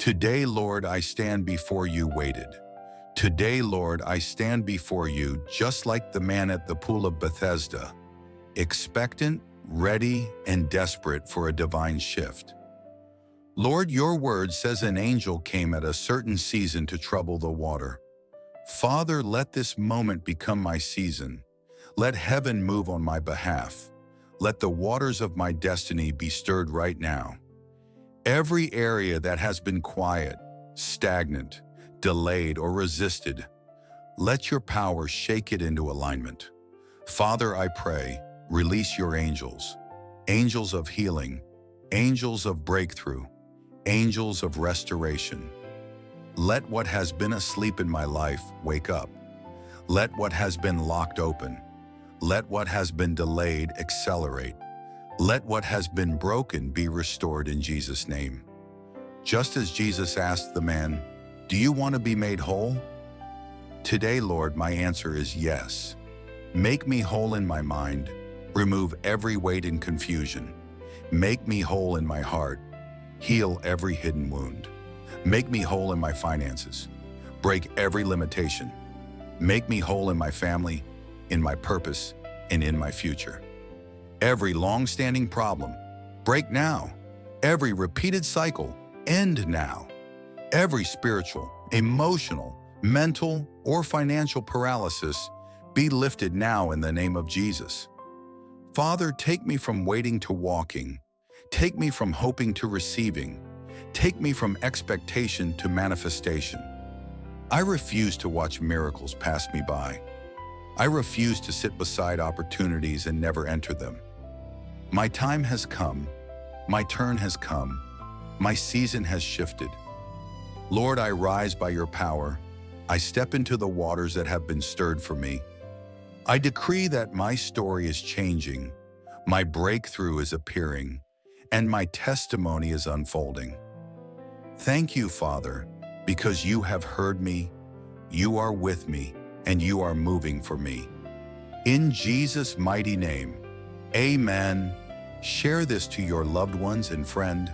Today, Lord, I stand before you waited. Today, Lord, I stand before you just like the man at the Pool of Bethesda, expectant, ready, and desperate for a divine shift. Lord, your word says an angel came at a certain season to trouble the water. Father, let this moment become my season. Let heaven move on my behalf. Let the waters of my destiny be stirred right now. Every area that has been quiet, stagnant, delayed, or resisted, let your power shake it into alignment. Father, I pray, release your angels, angels of healing, angels of breakthrough, angels of restoration. Let what has been asleep in my life wake up. Let what has been locked open. Let what has been delayed accelerate. Let what has been broken be restored in Jesus' name. Just as Jesus asked the man, "Do you want to be made whole?" Today, Lord, my answer is yes. Make me whole in my mind. Remove every weight and confusion. Make me whole in my heart. Heal every hidden wound. Make me whole in my finances. Break every limitation. Make me whole in my family, in my purpose, and in my future. Every long-standing problem, break now. Every repeated cycle, end now. Every spiritual, emotional, mental, or financial paralysis, be lifted now in the name of Jesus. Father, take me from waiting to walking. Take me from hoping to receiving. Take me from expectation to manifestation. I refuse to watch miracles pass me by. I refuse to sit beside opportunities and never enter them. My time has come. My turn has come. My season has shifted. Lord, I rise by your power. I step into the waters that have been stirred for me. I decree that my story is changing, my breakthrough is appearing, and my testimony is unfolding. Thank you, Father, because you have heard me, you are with me, and you are moving for me. In Jesus' mighty name, amen. Share this to your loved ones and friend.